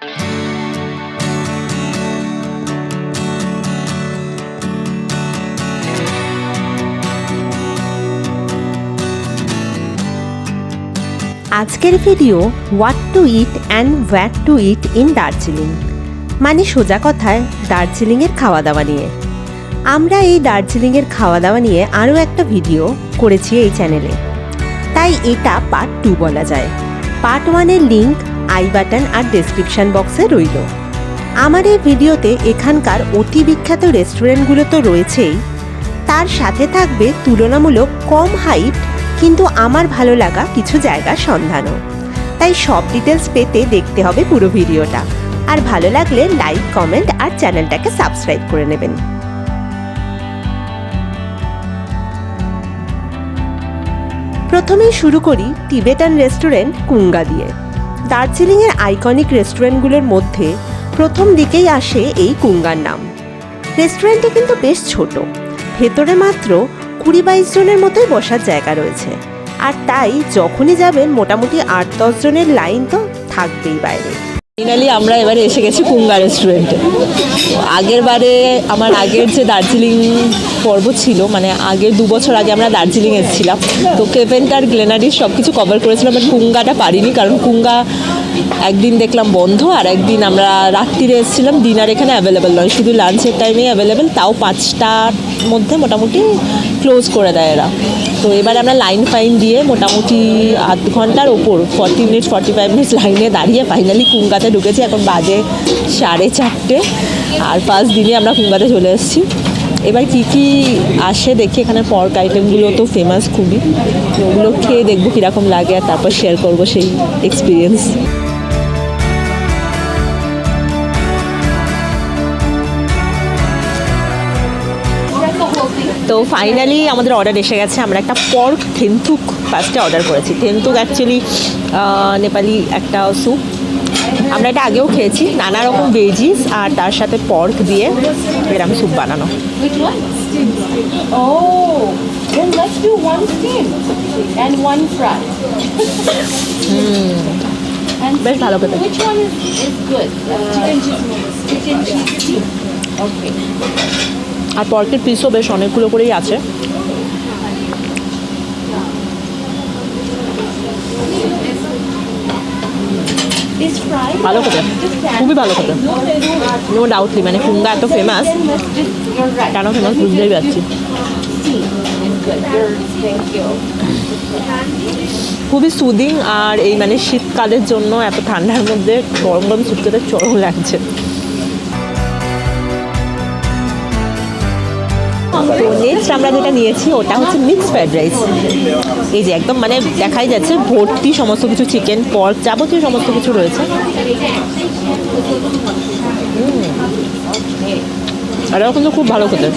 আজকের video what to it and what to it in Darjeeling, মানে সোজা কথায় দার্জিলিংয়ের খাওয়া দাওয়া নিয়ে। আমরা এই দার্জিলিংয়ের খাওয়া দাওয়া নিয়ে আরও একটা ভিডিও করেছি এই চ্যানেলে, তাই এটা পার্ট 2 বলা যায়। পার্ট 1-এর লিঙ্ক আই বাটন আর ডেসক্রিপশান বক্সে রইল। আমার এই ভিডিওতে এখানকার অতি বিখ্যাত রেস্টুরেন্টগুলো তো রয়েছেই, তার সাথে থাকবে তুলনামূলক কম হাইট কিন্তু আমার ভালো লাগা কিছু জায়গার সন্ধানও। তাই সব ডিটেলস পেতে দেখতে হবে পুরো ভিডিওটা, আর ভালো লাগলে লাইক, কমেন্ট আর চ্যানেলটাকে সাবস্ক্রাইব করে নেবেন। প্রথমেই শুরু করি টিবেটান রেস্টুরেন্ট কুঙ্গা দিয়ে। দার্জিলিংয়ের আইকনিক রেস্টুরেন্টগুলোর মধ্যে প্রথম দিকেই আসে এই কুঙ্গার নাম। রেস্টুরেন্টটি কিন্তু বেশ ছোট, ভেতরে মাত্র 20-22 জনের মতোই বসার জায়গা রয়েছে, আর তাই যখনই যাবেন মোটামুটি 8-10 জনের লাইন তো থাকবেই বাইরে। ফাইনালি আমরা এবারে এসে গেছি কুঙ্গা রেস্টুরেন্টে। আমার আগের যে দার্জিলিং পর্ব ছিল, মানে আগের 2 বছর আগে আমরা দার্জিলিং এসেছিলাম, তো কেভেন্টার গ্লেনারি সব কিছু কভার করেছিলাম, বাট কুঙ্গাটা পারিনি, কারণ কুঙ্গা একদিন দেখলাম বন্ধ, আর একদিন আমরা রাত্রিরে এসেছিলাম, ডিনার এখানে অ্যাভেলেবেল নয়, শুধু লাঞ্চের টাইমেই অ্যাভেলেবেল, তাও 5টার মধ্যে মোটামুটি ক্লোজ করে দেয় এরা। তো এবার আমরা লাইন ফাইন দিয়ে মোটামুটি 8 ঘন্টার ওপর 45 মিনিট লাইনে দাঁড়িয়ে ফাইনালি কুঙ্গাতে ঢুকেছি। এখন বাজে 4:30, আর ফার্স্ট দিনে আমরা কুঙ্গাতে চলে এসেছি। এবার কী কী আসে দেখি। এখানে পর্ক আইটেমগুলো তো ফেমাস খুবই, ওগুলো খেয়ে দেখবো কীরকম লাগে, আর তারপর শেয়ার করবো সেই এক্সপিরিয়েন্স। তো ফাইনালি আমাদের অর্ডার এসে গেছে। আমরা একটা পর্ক থেন্তুক ফার্স্টে অর্ডার করেছি। থেন্তুক অ্যাকচুয়ালি নেপালি একটা স্যুপ। আমরা এটা আগেও খেয়েছি, নানা রকম ভেজিস আর তার সাথে পর্ক দিয়ে এরকম স্যুপ বানানো। বেশ ভালো খেতে। আর পর্কের পিসও বেশ অনেকগুলো করেই আছে। ভালো খেতে, খুবই ভালো খেতে, নো ডাউটলি। মানে কুঙ্গা এত ফেমাস, কেন ফেমাস বুঝতেই পারছি। খুবই সুদিং, আর এই মানে শীতকালের জন্য এত ঠান্ডার মধ্যে গরম গরম স্যুপ খেতে চরম লাগছে। তো নেক্সট আমরা যেটা নিয়েছি ওটা হচ্ছে মিক্সড ফ্রাইড রাইস। এই যে একদম মানে দেখাই যাচ্ছে ভর্তি সমস্ত কিছু, চিকেন, পর্ক, যাবতীয় সমস্ত কিছু রয়েছে। এটাও কিন্তু খুব ভালো খেতে।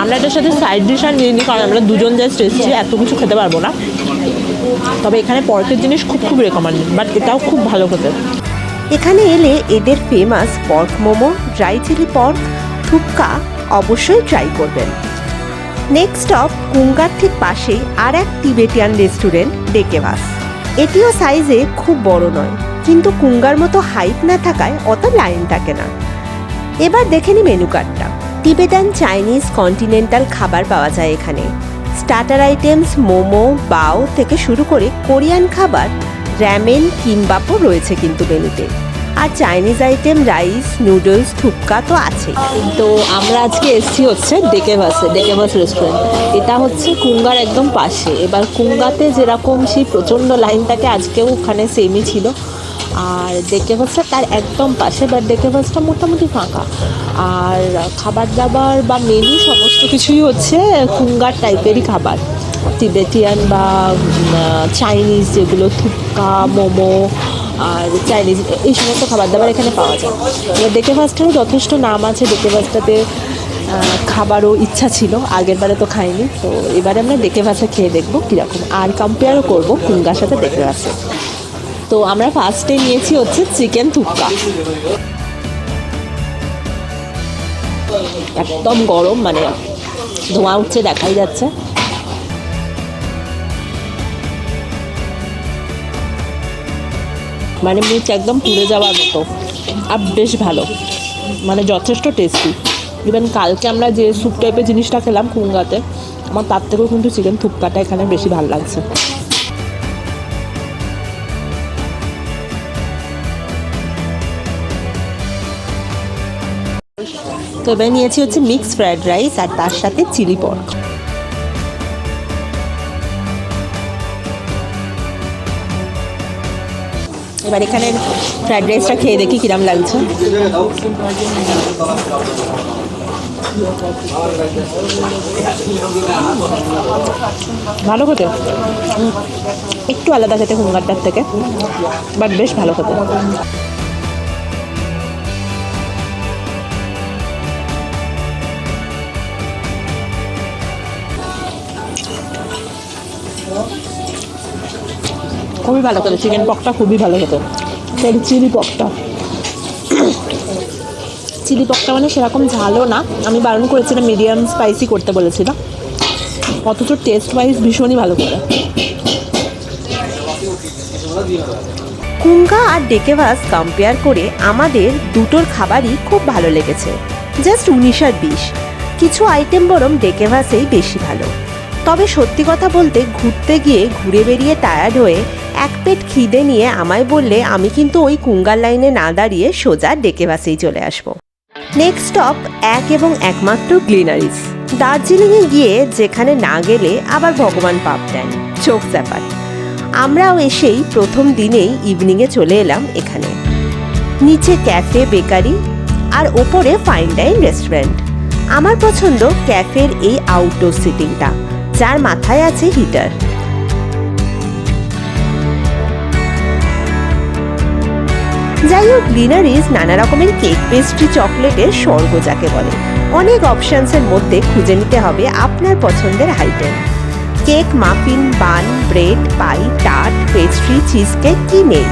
আমরা এটার সাথে সাইড ডিশ আর নিয়ে নিই, কারণ আমরা 2 জন জাস্ট এসেছি, এত কিছু খেতে পারবো না। তবে এখানে পর্কের জিনিস খুব রেকমেন্ডেড, বাট এটাও খুব ভালো খেতে। এখানে এলে এদের famous pork momo, dry chilli pork, থুপকা অবশ্যই ট্রাই করবেন। নেক্সট স্টপ কুঙ্গার ঠিক পাশেই আর এক টিবেটিয়ান রেস্টুরেন্ট ডেকেভাস। এটিও সাইজে খুব বড় নয়, কিন্তু কুঙ্গার মতো হাইট না থাকায় অত লাইন থাকে না। এবার দেখে নি মেনু কার্ডটা। টিবেটান, চাইনিজ, কন্টিনেন্টাল খাবার পাওয়া যায় এখানে। স্টার্টার আইটেমস মোমো, বাও থেকে শুরু করে কোরিয়ান খাবার, র্যামেন, কিমবাপও রয়েছে কিন্তু মেনুতে। আর চাইনিজ আইটেম, রাইস, নুডলস, থুপকা তো আছে। তো আমরা আজকে এসেছি হচ্ছে ডেকেভাস রেস্টুরেন্ট। এটা হচ্ছে কুঙ্গার একদম পাশে। এবার কুঙ্গাতে যেরকম সেই প্রচণ্ড লাইন থাকে, আজকেও ওখানে সেমই ছিল। আর ডেকেভাসটা তার একদম পাশে, বাট ডেকেভাসটা মোটামুটি ফাঁকা। আর খাবার দাবার বা মেনু সমস্ত কিছুই হচ্ছে কুঙ্গার টাইপেরই খাবার, টিবেটিয়ান বা চাইনিজ, যেগুলো থুপকা, মোমো আর চাইনিজ, এই সমস্ত খাবার দাবার এখানে পাওয়া যায়। এবার ডেকেভাসটারও যথেষ্ট নাম আছে। ডেকেভাসটাতে খাবারও ইচ্ছা ছিল, আগের বারে তো খাইনি, তো এবারে আমরা ডেকেভাসে খেয়ে দেখবো কীরকম, আর কম্পেয়ারও করবো কুঙ্গার সাথে ডেকেভাসে। তো আমরা ফার্স্টে নিয়েছি হচ্ছে চিকেন থুপকা। একদম গরম, মানে ধোঁয়া উঠছে, দেখাই যাচ্ছে। মানে মুখ একদম পুড়ে যাওয়ার মতো। আর বেশ ভালো, মানে যথেষ্ট টেস্টি। ইভেন কালকে আমরা যে স্যুপ টাইপের জিনিসটা খেলাম কুঙ্গাতে, আমার তার থেকেও কিন্তু চিকেন থুপকাটা এখানে বেশি ভালো লাগছে। তো এবার নিয়েছি হচ্ছে মিক্সড ফ্রাইড রাইস আর তার সাথে চিলি পর্ক। এবার এখানে ফ্রাইড রাইসটা খেয়ে দেখি কিরম লাগছে। ভালো খেতে, একটু আলাদা খেতে কুঙ্গারটার থেকে, বাট বেশ ভালো খেতে। খুবই ভালো খেতে, চিকেন পকটা খুবই ভালো খেতে। সরি, চিলি পকটা। চিলি পকটা মানে সেরকম ঝালও না, আমি বারণ করেছিলাম মিডিয়াম স্পাইসি করতে বলেছিলাম, অথচ টেস্ট ওয়াইজ ভীষণই ভালো করে। কুঙ্গা আর ডেকেভাস কম্পেয়ার করে আমাদের দুটোর খাবারই খুব ভালো লেগেছে। জাস্ট 19 আর 20, কিছু আইটেম বরং ডেকেভাসেই বেশি ভালো। তবে সত্যি কথা বলতে ঘুরতে গিয়ে ঘুরে বেরিয়ে টায়ার্ড হয়ে এক পেট খিদে নিয়ে আমায় বললে আমি কিন্তু ওই কুঙ্গার লাইনে না দাঁড়িয়ে সোজা ডেকেভাসেই চলে আসবো। নেক্সট স্টপ এক এবং একমাত্র গ্লেনারিজ। দার্জিলিংয়ে গিয়ে যেখানে না গেলে আবার ভগবান পাপ দেন, চোখ ব্যাপার। আমরাও এসেই প্রথম দিনেই ইভিনিংয়ে চলে এলাম এখানে। নিচে ক্যাফে, বেকারি আর ওপরে ফাইন ডাইন রেস্টুরেন্ট। আমার পছন্দ ক্যাফের এই আউটডোর সিটিংটা, যার মাথায় আছে হিটার। যাই হোক, গ্লেনারিজ নানা রকমের কেক, পেস্ট্রি, চকলেটের স্বর্গ যাকে বলে। অনেক অপশানসের মধ্যে খুঁজে নিতে হবে আপনার পছন্দের আইটেম। কেক, মাফিন, বান, ব্রেড, পাই, টার্ট, পেস্ট্রি, চিজ কেক, কি নেই।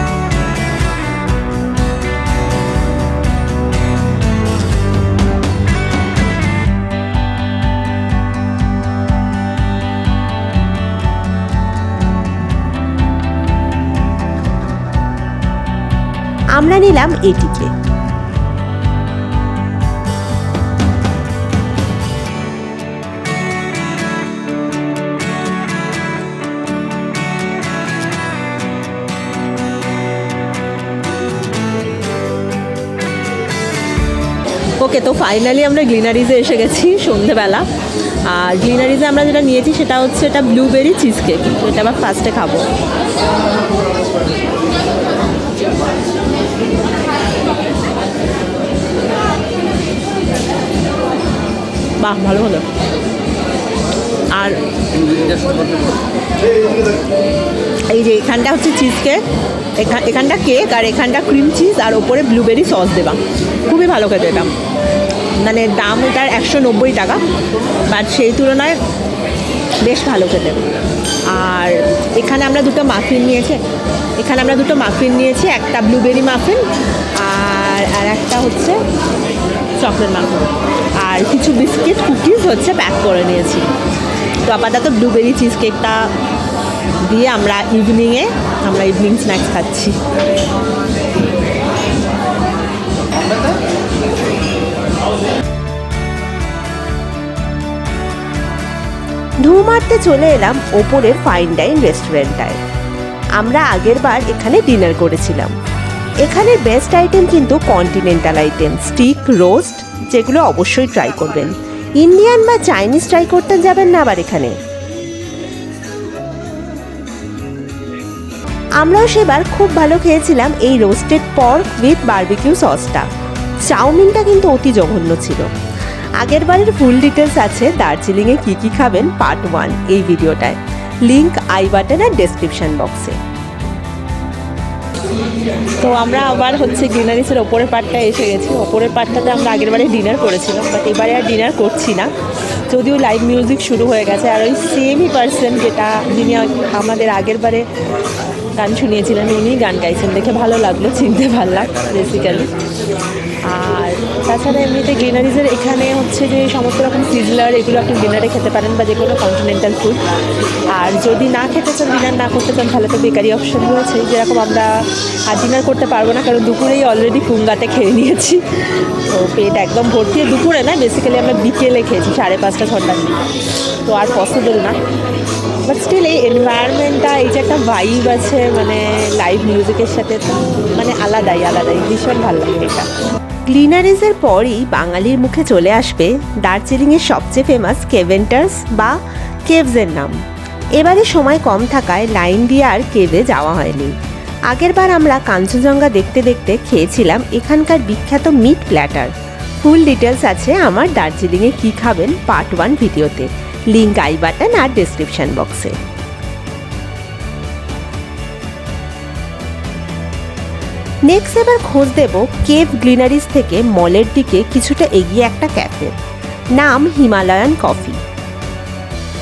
আমরা নিলাম এটিকে। ওকে, তো ফাইনালি আমরা গ্লেনারিজে এসে গেছি সন্ধেবেলা। আর গ্লেনারিজে আমরা যেটা নিয়েছি সেটা হচ্ছে এটা ব্লুবেরি চিজ কেক, এটা আবার ফার্স্টে খাবো। বাহ, ভালো হলো। আর এই যে এখানটা হচ্ছে চিজ কেক, এখানটা কেক আর এখানটা ক্রিম চিজ আর ওপরে ব্লুবেরি সস দেবা। খুবই ভালো খেতে এটা, মানে দাম এটার 190 টাকা, বাট সেই তুলনায় বেশ ভালো খেতে। আর এখানে আমরা দুটো মাফিন নিয়েছি, একটা ব্লুবেরি মাফিন আর একটা হচ্ছে চকলেট মাফিন, আর কিছু বিস্কিট, কুকিজ হচ্ছে প্যাক করে নিয়েছি। তো আপাতত ব্লুবেরি চিজ কেকটা দিয়ে আমরা ইভিনিং স্ন্যাক্স খাচ্ছি। ঢু মারতে চলে এলাম ওপরের ফাইন ডাইন রেস্টুরেন্টটায়। আমরা আগের বার এখানে ডিনার করেছিলাম। এখানের বেস্ট আইটেম কিন্তু কন্টিনেন্টাল আইটেম, স্টিক, রোস্ট, যেগুলো অবশ্যই ট্রাই করবেন। ইন্ডিয়ান বা চাইনিজ ট্রাই করতে যাবেন না আবার এখানে। আমরাও সেবার খুব ভালো খেয়েছিলাম এই রোস্টেড পর্ক উইথ বারবিকিউ সসটা। চাউমিনটা কিন্তু অতি জঘন্য ছিল। আগের বারের ফুল ডিটেলস আছে দার্জিলিংয়ে কী কী খাবেন পার্ট 1 এই ভিডিওটায়, লিঙ্ক আই বাটন আর ডেসক্রিপশন বক্সে। তো আমরা আবার হচ্ছে গ্লেনারিজের ওপরের পার্টটা এসে গেছি। ওপরের পার্টটাতে আমরা আগের বারে ডিনার করেছিলাম, বাট এবারে আর ডিনার করছি না, যদিও লাইভ মিউজিক শুরু হয়ে গেছে। আর ওই সেমই পার্সন যিনি আমাদের আগের বারে গান শুনিয়েছিলেন, উনি গান গাইছেন, দেখে ভালো লাগলো, চিনতে পারলাম বেসিক্যালি। আর তাছাড়া এমনিতে গ্লেনারিজের এখানে হচ্ছে যে সমস্ত রকম সিজলার এগুলো আপনি ডিনারে খেতে পারেন বা যে কোনো কন্টিনেন্টাল ফুড। আর যদি না খেতে চান, ডিনার না করতে চান, তাহলে তো বেকারি অপশন রয়েছে। যেরকম আমরা আর ডিনার করতে পারবো না, কারণ দুপুরেই অলরেডি কুঙ্গাতে খেয়ে নিয়েছি, তো পেট একদম ভর্তি। দুপুরে না, বেসিক্যালি আমরা বিকেলে খেয়েছি 5:30-6টার দিকে, তো আর পসিবল না। বাট স্টিল এই এনভায়রনমেন্টটা, এই যে একটা ভাইব আছে মানে লাইভ মিউজিকের সাথে, মানে আলাদাই ভীষণ ভালো লাগে এটা। গ্লিনারিজের পরই বাঙালির মুখে চলে আসবে দার্জিলিংয়ের সবচেয়ে ফেমাস কেভেন্টার্স বা কেভসের নাম। এবারে সময় কম থাকায় লাইন দিয়ে আর কেভে যাওয়া হয়নি। আগেরবার আমরা কাঞ্চনজঙ্ঘা দেখতে দেখতে খেয়েছিলাম এখানকার বিখ্যাত মিট প্ল্যাটার। ফুল ডিটেলস আছে আমার দার্জিলিংয়ে কী খাবেন পার্ট 1 ভিডিওতে, লিঙ্ক আই বাটন আর ডেসক্রিপশন বক্সে। নেক্সট এবার খোঁজ দেব কেভ গ্লিনারিজ থেকে মলের দিকে কিছুটা এগিয়ে একটা ক্যাফে, নাম হিমালয়ান কফি।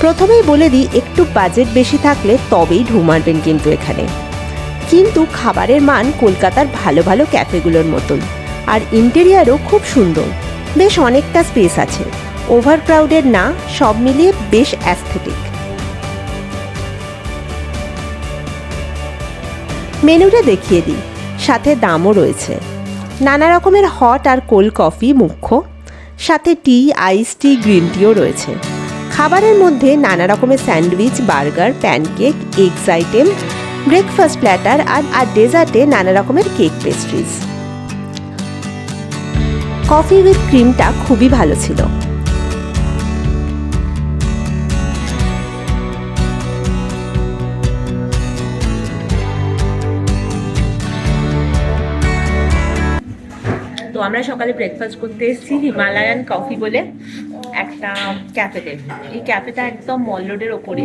প্রথমেই বলে দিই, একটু বাজেট বেশি থাকলে তবেই ঢু মারবেন কিন্তু এখানে। কিন্তু খাবারের মান কলকাতার ভালো ভালো ক্যাফেগুলোর মতন, আর ইন্টেরিয়ারও খুব সুন্দর, বেশ অনেকটা স্পেস আছে, ওভার ক্রাউডেড না, সব মিলিয়ে বেশ অ্যাস্থেটিক। মেনুটা দেখিয়ে দিই, সাথে দামও রয়েছে। নানা রকমের হট আর কোল্ড কফি মুখ্য, সাথে টি, আইস টি, গ্রিন টিও রয়েছে। খাবারের মধ্যে নানা রকমের sandwich, burger, pancake, eggs item, breakfast platter আর ডেজার্টে নানা রকমের কেক পেস্ট্রিজ। কফি উইথ ক্রিমটা খুবই ভালো ছিল। তো আমরা সকালে ব্রেকফাস্ট করতে এসেছি হিমালয়ান কফি বলে একটা ক্যাফেতে। এই ক্যাফেটা একদম মল রোডের ওপরে,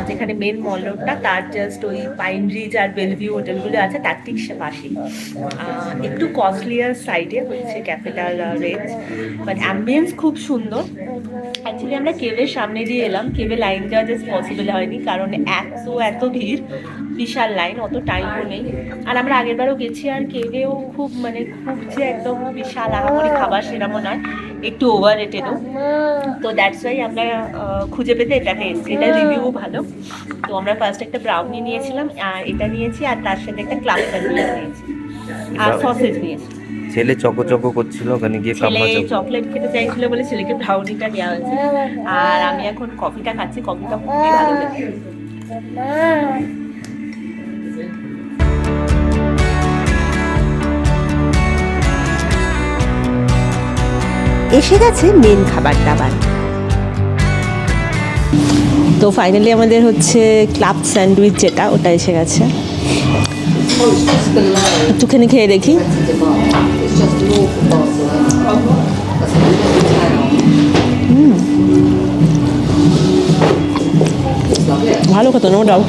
যেখানে মেন মল রোডটা, তার জাস্ট ওই পাইন রিজ আর বেলভিউ হোটেলগুলো আছে তার ঠিক পাশেই। একটু কস্টলিয়ার সাইডে হচ্ছে ক্যাফেটার রেঞ্জ, বাট অ্যাম্বিয়েন্স খুব সুন্দর। অ্যাকচুয়ালি আমরা কেভের সামনে দিয়ে এলাম, কেভে লাইন যাওয়া জাস্ট পসিবল হয়নি, কারণ এত ভিড়, বিশাল লাইন, অত টাইমও নেই। আর আমরা আগেরবারও গেছি, আর কেভেও খুব যে একদম বিশাল আহামরি খাবার সেরকমও নয়, একটু ওভার রেটেডও। তো দ্যাটস ওয়াই আমরা খুঁজে পেতে এটাতে এসেছি। এটা রিভিউ ভালো। তো আমরা ফার্স্ট একটা ব্রাউনি নিয়েছিলাম, এটা নিয়েছি, আর তার সাথে একটা ক্লাব স্যান্ডউইচ নিয়েছি, আর সসেজ নিয়েছি। ছেলে চকো করছিল, ওখানে গিয়ে ছেলে চকলেট খেতে চাইছিল বলে ছেলেকে ব্রাউনিটা দেওয়া হয়েছে, আর আমি এখন কফিটা খাচ্ছি। কফিটা খুবই ভালো লাগে। এসে গেছে মেন খাবার দাবার। তো ফাইনালি আমাদের হচ্ছে ক্লাব স্যান্ডউইচ, যেটা ওটা এসে গেছে। একটুখানি খেয়ে দেখি। ভালো খেতে, নো ডাউট।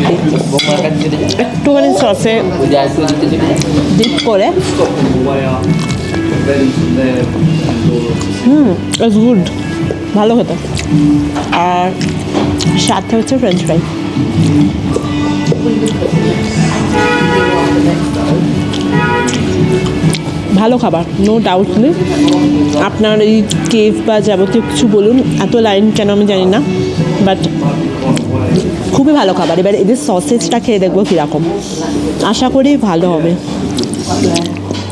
একটুখানি সসে ডিপ করে, ইটস গুড, ভালো খেতে। আর সাথে হচ্ছে ফ্রেঞ্চ ফ্রাই। ভালো খাবার, নো ডাউটলি। আপনার এই কেভ বা যাবতীয় কিছু বলুন, এত লাইন কেন আমি জানি না, বাট খুবই ভালো খাবার। এবার এদের সসেজটা খেয়ে দেখবো কীরকম, আশা করি ভালো হবে।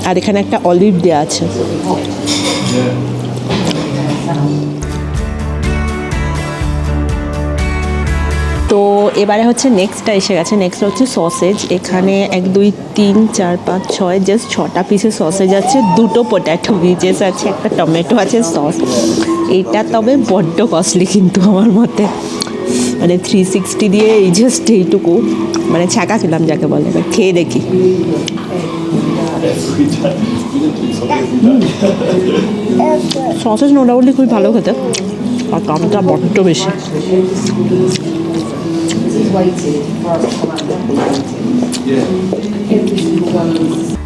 আর এখানে একটা অলিভ দেওয়া আছে। তো এবারে হচ্ছে নেক্সটটা এসে গেছে। নেক্সট হচ্ছে সসেজ। এখানে 1 2 3 4 5 6 জাস্ট 6টা পিসের সসেজ আছে, 2টো পটেটো ভিজেস আছে, একটা টমেটো আছে, সস। এটা তবে বড্ড কস্টলি কিন্তু আমার মতে, মানে 360 দিয়ে এই জাস্ট এইটুকু, মানে ছ্যাঁকা খেলাম যাকে বলে। এবার খেয়ে দেখি। সসেজ নো ডাউটলি খুবই ভালো খেতে, আর দামটা বড্ড বেশি।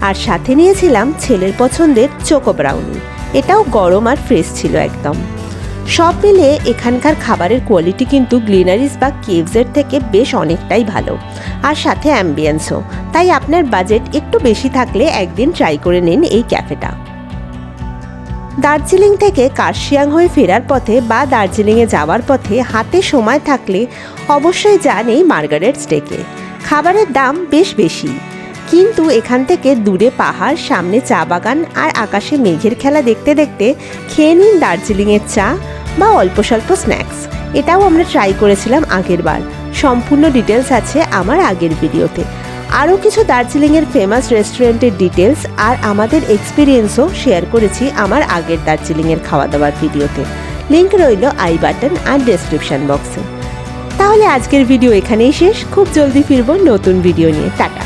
আর সাথে নিয়েছিলাম ছেলের পছন্দের চোকো ব্রাউনি, এটাও গরম আর ফ্রেশ ছিল একদম। সব মিলিয়ে এখানকার খাবারের কোয়ালিটি কিন্তু গ্লিনারিজ বা কেভসের থেকে বেশ অনেকটাই ভালো, আর সাথে অ্যাম্বিয়েন্সও। তাই আপনার বাজেট একটু বেশি থাকলে একদিন ট্রাই করে নিন এই ক্যাফেটা। দার্জিলিং থেকে কার্শিয়াং হয়ে ফেরার পথে বা দার্জিলিংয়ে যাওয়ার পথে হাতে সময় থাকলে অবশ্যই যান এই মার্গারেট স্টেকে। খাবারের দাম বেশ বেশি, কিন্তু এখান থেকে দূরে পাহাড়, সামনে চা বাগান আর আকাশে মেঘের খেলা দেখতে দেখতে খেয়ে নিন দার্জিলিংয়ের চা বা অল্প স্বল্প স্ন্যাক্স। এটাও আমরা ট্রাই করেছিলাম আগের বার। সম্পূর্ণ ডিটেলস আছে আমার আগের ভিডিওতে। আরও কিছু দার্জিলিংয়ের ফেমাস রেস্টুরেন্টের ডিটেলস আর আমাদের এক্সপিরিয়েন্সও শেয়ার করেছি আমার আগের দার্জিলিংয়ের খাওয়া দাওয়ার ভিডিওতে। লিঙ্ক রইল আই বাটন আর ডেসক্রিপশন বক্সে। তাহলে আজকের ভিডিও এখানেই শেষ। খুব জলদি ফিরবো নতুন ভিডিও নিয়ে। টাটা।